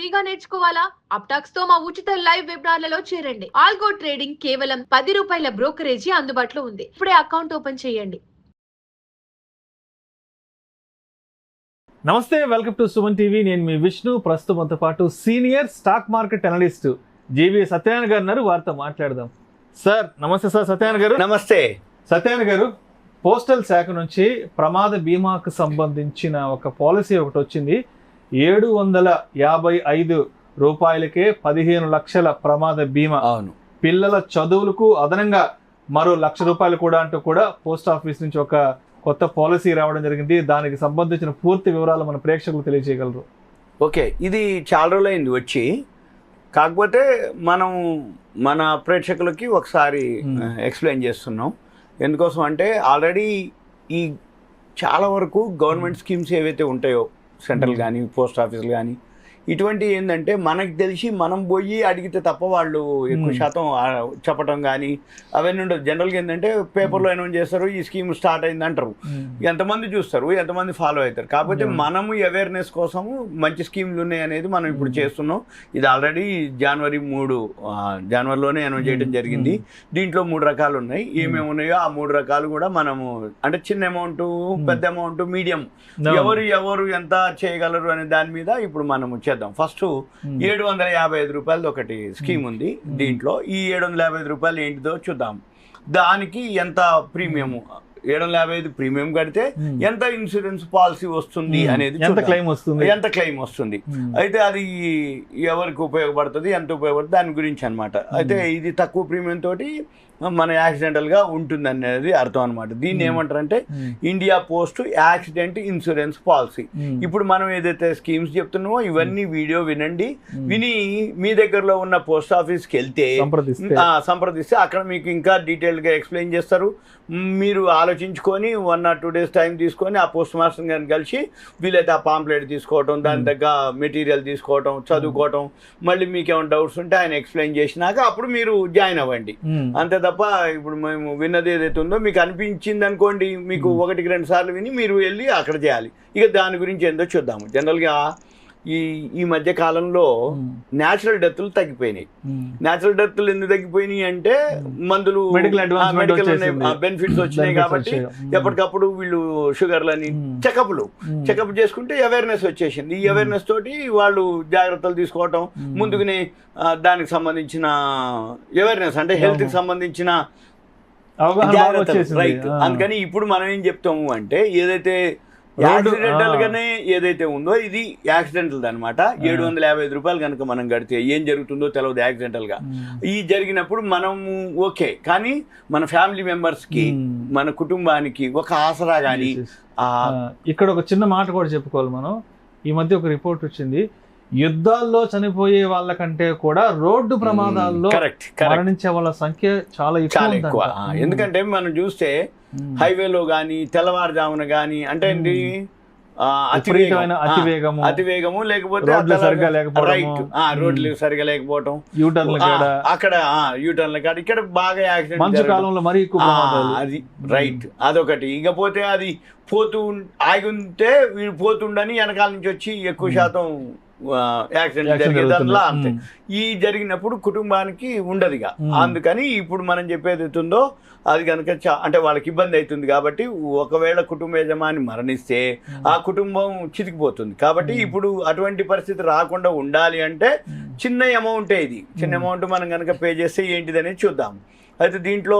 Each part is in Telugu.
ఫ్రీగా నేర్చుకోవాలా? అప్టాక్స్ తో మా ఉచిత లైవ్ వెబినార్లలో చేరండి. ఆల్గో ట్రేడింగ్ కేవలం 10 రూపాయల బ్రోకరేజీ అందుబాటులో ఉంది. ఇప్పుడే అకౌంట్ ఓపెన్ చేయండి. నమస్తే, వెల్కమ్ టు సుమన్ టీవీ. నేను మీ విష్ణు. ప్రస్తుతం మనతో పాటు సీనియర్ స్టాక్ మార్కెట్ అనలిస్ట్ జీవి సత్యనారాయణ గారు ఉన్నారు. వారితో మాట్లాడదాం. సార్ నమస్తే. సార్ సత్యనారాయణ గారు నమస్తే. సత్యనారాయణ గారు, పోస్టల్ శాఖ నుంచి ప్రమాద బీమాకు సంబంధించిన ఒక పాలసీ ఒకటి వచ్చింది. 755 రూపాయలకే 15 లక్షల ప్రమాద బీమా. అవును, పిల్లల చదువులకు అదనంగా మరో 1 లక్ష రూపాయలు కూడా అంటూ కూడా పోస్ట్ ఆఫీస్ నుంచి ఒక కొత్త పాలసీ రావడం జరిగింది. దానికి సంబంధించిన పూర్తి వివరాలు మన ప్రేక్షకులు తెలియజేయగలరు? ఓకే. ఇది చాలా రోజులైంది వచ్చి, కాకపోతే మనం మన ప్రేక్షకులకి ఒకసారి ఎక్స్ప్లెయిన్ చేస్తున్నాం. ఎందుకోసం అంటే ఆల్రెడీ ఈ చాలా వరకు గవర్నమెంట్ స్కీమ్స్ ఏవైతే ఉంటాయో, సెంట్రల్ కానీ పోస్ట్ ఆఫీసులు కానీ, ఇటువంటి ఏంటంటే మనకు తెలిసి మనం పోయి అడిగితే తప్ప వాళ్ళు ఎక్కువ శాతం చెప్పడం కానీ అవన్నీ ఉండదు. జనరల్గా ఏంటంటే పేపర్లో అనౌన్స్ చేస్తారు, ఈ స్కీమ్ స్టార్ట్ అయింది అంటారు. ఎంతమంది చూస్తారు, ఎంతమంది ఫాలో అవుతారు. కాకపోతే మనము అవేర్నెస్ కోసము మంచి స్కీమ్లు ఉన్నాయి అనేది మనం ఇప్పుడు చేస్తున్నాం. ఇది ఆల్రెడీ జనవరిలోనే అనౌన్స్ చేయడం జరిగింది. దీంట్లో 3 రకాలు ఉన్నాయి. ఏమేమి ఉన్నాయో ఆ 3 రకాలు కూడా మనము, అంటే చిన్న అమౌంట్, పెద్ద అమౌంట్, మీడియం, ఎవరు ఎంత చేయగలరు అనే దాని మీద ఇప్పుడు మనము చేద్దాం. ఫస్ట్ 755 రూపాయలది ఒకటి స్కీమ్ ఉంది. దీంట్లో ఈ 755 రూపాయలు ఏంటిదో చూద్దాం. దానికి ఎంత ప్రీమియం, 755 ప్రీమియం కడితే ఎంత ఇన్సూరెన్స్ పాలసీ వస్తుంది అనేది, ఎంత క్లెయిమ్ వస్తుంది, అయితే అది ఎవరికి ఉపయోగపడుతుంది, ఎంత ఉపయోగపడుతుంది దాని గురించి అనమాట. అయితే ఇది తక్కువ ప్రీమియం తోటి మన యాక్సిడెంటల్గా ఉంటుంది అనేది అర్థం అనమాట. దీన్ని ఏమంటారంటే India post accident insurance policy. ఇప్పుడు మనం ఏదైతే స్కీమ్స్ చెప్తున్నామో ఇవన్నీ వీడియో వినండి. విని మీ దగ్గరలో ఉన్న పోస్ట్ ఆఫీస్కి వెళ్తే సంప్రదిస్తే అక్కడ మీకు ఇంకా డీటెయిల్గా ఎక్స్ప్లెయిన్ చేస్తారు. మీరు ఆలోచించుకొని 1 or 2 days టైం తీసుకొని ఆ పోస్ట్ మాస్టర్ గారిని కలిసి వీలైతే ఆ పాంప్లెట్ తీసుకోవటం, దాని దగ్గర మెటీరియల్ తీసుకోవటం, చదువుకోవటం, మళ్ళీ మీకు ఏమైనా డౌట్స్ ఉంటే ఆయన ఎక్స్ప్లెయిన్ చేసినాక అప్పుడు మీరు జాయిన్ అవ్వండి. అంతే తప్ప ఇప్పుడు మేము విన్నది ఏదైతే ఉందో మీకు అనిపించింది అనుకోండి, మీకు 1-2 సార్లు విని మీరు వెళ్ళి అక్కడ చేయాలి. ఇక దాని గురించి ఏందో చూద్దాము. జనరల్గా ఈ మధ్య కాలంలో న్యాచురల్ డెత్లు తగ్గిపోయినాయి. న్యాచురల్ డెత్లు ఎందుకు తగ్గిపోయినాయి అంటే మందులు, మెడికల్ బెనిఫిట్స్ వచ్చినాయి కాబట్టి ఎప్పటికప్పుడు వీళ్ళు షుగర్లని చెకప్ చేసుకుంటే అవేర్నెస్ వచ్చేసింది. ఈ అవేర్నెస్ తోటి వాళ్ళు జాగ్రత్తలు తీసుకోవటం, ముందుగానే దానికి సంబంధించిన అవేర్నెస్ అంటే హెల్త్కి సంబంధించిన జాగ్రత్తలు, రైట్. అందుకని ఇప్పుడు మనం ఏం చెప్తాము అంటే ఏదైతే యాక్సిడెంటల్ గానే ఏదైతే ఉందో ఇది యాక్సిడెంటల్ అనమాట. 755 రూపాయలు కనుక మనం కడితే ఏం జరుగుతుందో తెలియదు యాక్సిడెంటల్ గా. ఈ జరిగినప్పుడు మనము ఓకే, కానీ మన ఫ్యామిలీ మెంబర్స్ కి, మన కుటుంబానికి ఒక ఆసరా గాని. ఇక్కడ ఒక చిన్న మాట కూడా చెప్పుకోవాలి మనం. ఈ మధ్య ఒక రిపోర్ట్ వచ్చింది, యుద్ధాల్లో చనిపోయే వాళ్ళకంటే కూడా రోడ్డు ప్రమాదాల్లో మరణించే వాళ్ళ సంఖ్య చాలా ఎక్కువ. ఎందుకంటే మనం చూస్తే హైవేలో గానీ తెల్లవారుజామున గానీ అంటే ఏంటి అతివేగము, లేకపోతే రోడ్లు సరిగా లేకపోవటం, అక్కడ యూటర్న్ల కాడ ఇక్కడ బాగా యాక్సిడెంట్, అది రైట్. అదొకటి. ఇకపోతే అది ఆగుంటే వీడు పోతుండని వెనకాల నుంచి వచ్చి ఎక్కువ శాతం యాక్సిడెంట్ జరిగేదానిలా. అంతే. ఈ జరిగినప్పుడు కుటుంబానికి ఉండదుగా. అందుకని ఇప్పుడు మనం చెప్పేది అవుతుందో అది కనుక అంటే వాళ్ళకి ఇబ్బంది అవుతుంది. కాబట్టి ఒకవేళ కుటుంబ యజమాని మరణిస్తే ఆ కుటుంబం చితికిపోతుంది. కాబట్టి ఇప్పుడు అటువంటి పరిస్థితి రాకుండా ఉండాలి అంటే చిన్న అమౌంటే ఇది. చిన్న అమౌంట్ మనం కనుక పే చేస్తే ఏంటిది అనేది చూద్దాం. అయితే దీంట్లో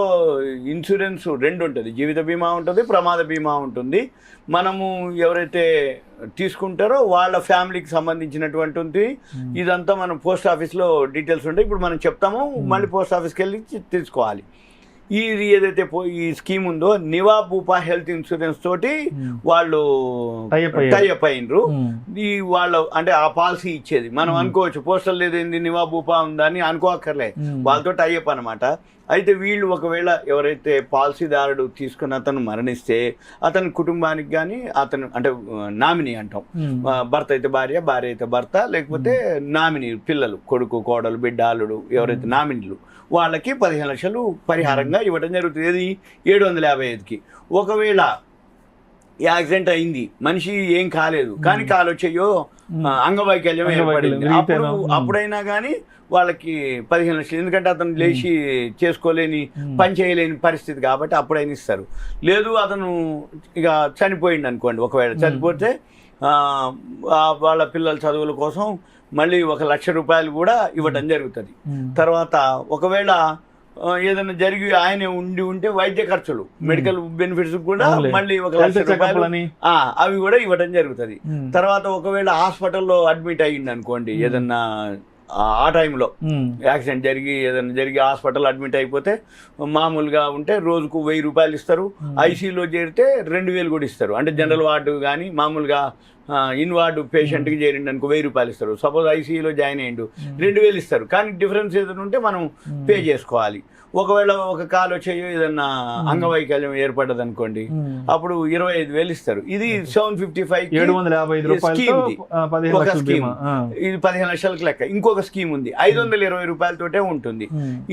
ఇన్సూరెన్స్ 2 ఉంటుంది. జీవిత బీమా ఉంటుంది, ప్రమాద బీమా ఉంటుంది. మనము ఎవరైతే తీసుకుంటారో వాళ్ళ ఫ్యామిలీకి సంబంధించినటువంటి ఉంది. ఇదంతా మనం పోస్ట్ ఆఫీస్లో డీటెయిల్స్ ఉంటాయి. ఇప్పుడు మనం చెప్తాము, మళ్ళీ పోస్ట్ ఆఫీస్కి వెళ్ళి తీసుకోవాలి. ఇది ఏదైతే ఈ స్కీమ్ ఉందో నివా భూపా హెల్త్ ఇన్సూరెన్స్ తోటి వాళ్ళు టైఅప్ అయినరు. ఈ వాళ్ళు అంటే ఆ పాలసీ ఇచ్చేది మనం అనుకోవచ్చు, పోస్టల్ లేదేంది నివా భూపా ఉందని అనుకోక్కర్లే, వాళ్ళతో టైఅప్ అనమాట. అయితే వీళ్ళు ఒకవేళ ఎవరైతే పాలసీదారుడు తీసుకున్న అతను మరణిస్తే అతని కుటుంబానికి కానీ, అతను అంటే నామినీ అంటాం, భర్త అయితే భార్య, భార్య అయితే భర్త, లేకపోతే నామినీ పిల్లలు, కొడుకు, కోడలు, బిడ్డ, అల్లుడు, ఎవరైతే నామినీలు వాళ్ళకి 15 లక్షలు పరిహారంగా ఇవ్వడం జరుగుతుంది. ఏది 755కి. ఒకవేళ యాక్సిడెంట్ అయింది, మనిషి ఏం కాలేదు, కానీ కాలు వచ్చేయో అంగవైకల్యం ఏర్పడింది, అప్పుడైనా కానీ వాళ్ళకి 15 లక్షలు, ఎందుకంటే అతను లేచి చేసుకోలేని పని చేయలేని పరిస్థితి కాబట్టి అప్పుడైనా ఇస్తారు. లేదు అతను ఇక చనిపోయింది అనుకోండి, ఒకవేళ చనిపోతే వాళ్ళ పిల్లల చదువుల కోసం మళ్ళీ 1 లక్ష రూపాయలు కూడా ఇవ్వటం జరుగుతుంది. తర్వాత ఒకవేళ ఏదైనా జరిగి ఆయన ఉంటే వైద్య ఖర్చులు, మెడికల్ బెనిఫిట్స్ కూడా మళ్ళీ 1 లక్ష రూపాయలు అవి కూడా ఇవ్వడం జరుగుతుంది. తర్వాత ఒకవేళ హాస్పిటల్లో అడ్మిట్ అయ్యింది అనుకోండి, ఏదన్నా ఆ టైంలో యాక్సిడెంట్ జరిగి హాస్పిటల్ అడ్మిట్ అయిపోతే మామూలుగా ఉంటే రోజుకు 1000 రూపాయలు ఇస్తారు. ఐసీయూలో చేరితే 2000 కూడా ఇస్తారు. అంటే జనరల్ వార్డు కానీ మామూలుగా ఇన్ వార్డు పేషెంట్కి చేరిండి అనుకో 1000 రూపాయలు ఇస్తారు. సపోజ్ ఐసీయూలో జాయిన్ అయ్యిండు 2000 ఇస్తారు. కానీ డిఫరెన్స్ ఏదైనా ఉంటే మనం పే చేసుకోవాలి. ఒకవేళ ఒక కాలు చేయో ఏదన్నా అంగవైకల్యం ఏర్పడ్డది అనుకోండి, అప్పుడు 25,000 ఇస్తారు. ఇది 755 స్కీమ్, ఒక స్కీమ్. ఇది 15 లక్షలకు లెక్క. ఇంకొక స్కీమ్ ఉంది 520 రూపాయలతోటే ఉంటుంది,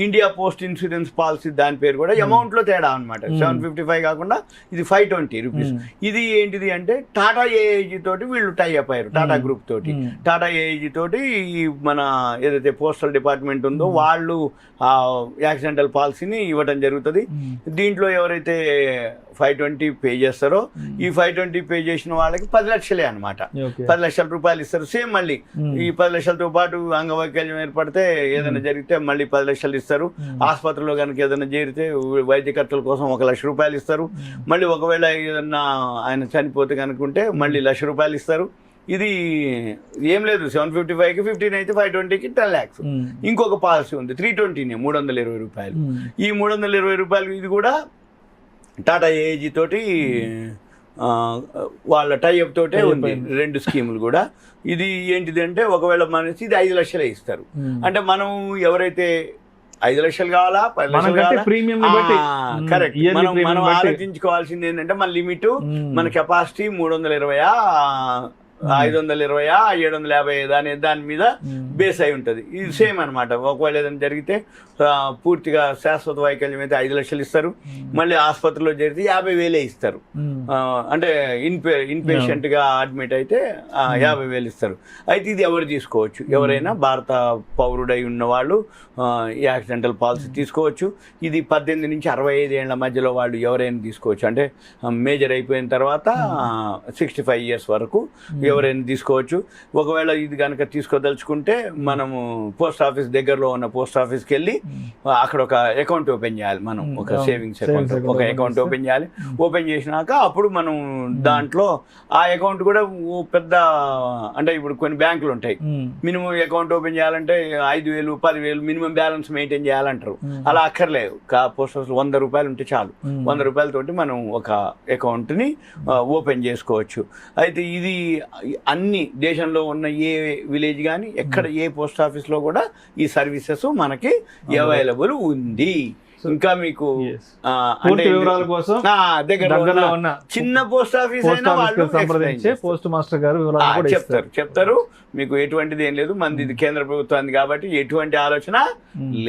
ఇండియా పోస్ట్ ఇన్సూరెన్స్ పాలసీ, దాని పేరు కూడా అమౌంట్ లో తేడా అనమాట. 755 కాకుండా ఇది 520 రూపీస్. ఇది ఏంటిది అంటే టాటా ఏఐజీ తోటి వీళ్ళు టై అప్ అయ్యారు, టాటా గ్రూప్ తోటి. టాటా ఏఐజీ తోటి ఈ మన ఏదైతే పోస్టల్ డిపార్ట్మెంట్ ఉందో వాళ్ళు యాక్సిడెంటల్ పాలసీని ఇవ్వడం జరుగుతుంది. దీంట్లో ఎవరైతే 520 పే చేస్తారో, ఈ 520 పే చేసిన వాళ్ళకి 10 లక్షలే అనమాట. 10 లక్షల రూపాయలు ఇస్తారు. సేమ్ మళ్ళీ ఈ 10 లక్షలతో పాటు అంగవైకల్యం ఏర్పడితే ఏదైనా జరిగితే మళ్ళీ 10 లక్షలు ఇస్తారు. ఆసుపత్రిలో కనుక ఏదైనా చేరితే వైద్య ఖర్చుల కోసం 1 లక్ష రూపాయలు ఇస్తారు. మళ్ళీ ఒకవేళ ఏదన్నా ఆయన చనిపోతే కనుకుంటే మళ్ళీ 1 లక్ష రూపాయలు ఇస్తారు. ఇది ఏం లేదు, 755కి 15 అయితే 520కి 10 lakhs. ఇంకొక పాలసీ ఉంది 320, 320 రూపాయలు. ఈ 320 రూపాయలు ఇది కూడా టాటా ఏఐజీ తోటి వాళ్ళ టైఅప్ తోటే ఉంది, 2 స్కీములు కూడా. ఇది ఏంటిది అంటే ఒకవేళ మనసి ఇది 5 లక్షలే ఇస్తారు. అంటే మనం ఎవరైతే 5 లక్షలు కావాలా 10 లక్షలు కావాలా, కరెక్ట్. మనం ఆలోచించుకోవాల్సింది ఏంటంటే మన లిమిట్, మన కెపాసిటీ 320, 520, 750 అనే దాని మీద బేస్ అయి ఉంటుంది. ఇది సేమ్ అనమాట. ఒకవేళ ఏదైనా జరిగితే పూర్తిగా శాశ్వత వైకల్యం అయితే 5 లక్షలు ఇస్తారు. మళ్ళీ ఆసుపత్రిలో జరిగితే 50,000 ఇస్తారు. అంటే ఇన్ పేషెంట్ గా అడ్మిట్ అయితే 50,000 ఇస్తారు. అయితే ఇది ఎవరు తీసుకోవచ్చు, ఎవరైనా భారత పౌరుడై ఉన్న వాళ్ళు యాక్సిడెంటల్ పాలసీ తీసుకోవచ్చు. ఇది 18 నుంచి 65 ఏళ్ల మధ్యలో వాళ్ళు ఎవరైనా తీసుకోవచ్చు. అంటే మేజర్ అయిపోయిన తర్వాత 65 years వరకు ఎవరైనా తీసుకోవచ్చు. ఒకవేళ ఇది కనుక తీసుకోదలుచుకుంటే మనము పోస్ట్ ఆఫీస్, దగ్గరలో ఉన్న పోస్ట్ ఆఫీస్కి వెళ్ళి అక్కడ ఒక అకౌంట్ ఓపెన్ చేయాలి. మనం ఒక సేవింగ్స్ అకౌంట్, ఒక అకౌంట్ ఓపెన్ చేయాలి. ఓపెన్ చేసినాక అప్పుడు మనం దాంట్లో ఆ అకౌంట్ కూడా పెద్ద, అంటే ఇప్పుడు కొన్ని బ్యాంకులు ఉంటాయి, మినిమం అకౌంట్ ఓపెన్ చేయాలంటే 5,000, 10,000 మినిమం బ్యాలెన్స్ మెయింటైన్ చేయాలంటారు. అలా అక్కర్లేదు. పోస్ట్ ఆఫీస్ 100 రూపాయలు ఉంటే చాలు. 100 రూపాయలతోటి మనం ఒక అకౌంట్ ని ఓపెన్ చేసుకోవచ్చు. అయితే ఇది అన్ని దేశంలో ఉన్న ఏ విలేజ్ కానీ ఎక్కడ ఏ పోస్ట్ ఆఫీస్ లో కూడా ఈ సర్వీసెస్ మనకి అవైలబుల్ ఉంది. ఇంకా మీకు వివరాల కోసం దగ్గరలో ఉన్న చిన్న పోస్ట్ ఆఫీస్ అయినా వాళ్ళు సంప్రదించే పోస్ట్ మాస్టర్ గారు చెప్తారు. మీకు ఎటువంటిది ఏం లేదు, మంది ఇది కేంద్ర ప్రభుత్వానికి కాబట్టి ఎటువంటి ఆలోచన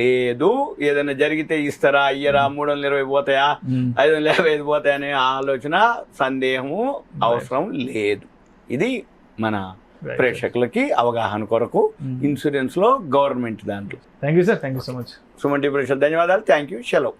లేదు. ఏదైనా జరిగితే ఇస్తారా, అయ్యరా, 320 పోతాయా, 555 పోతాయా అనే ఆలోచన, సందేహము అవసరం లేదు. ఇది మన ప్రేక్షకులకి అవగాహన కొరకు ఇన్సూరెన్స్ లో గవర్నమెంట్ దాంట్లో. Thank you sir, thank you so much. Suman TV ప్రేక్షకులకు ధన్యవాదాలు. Thank you. సెలవు.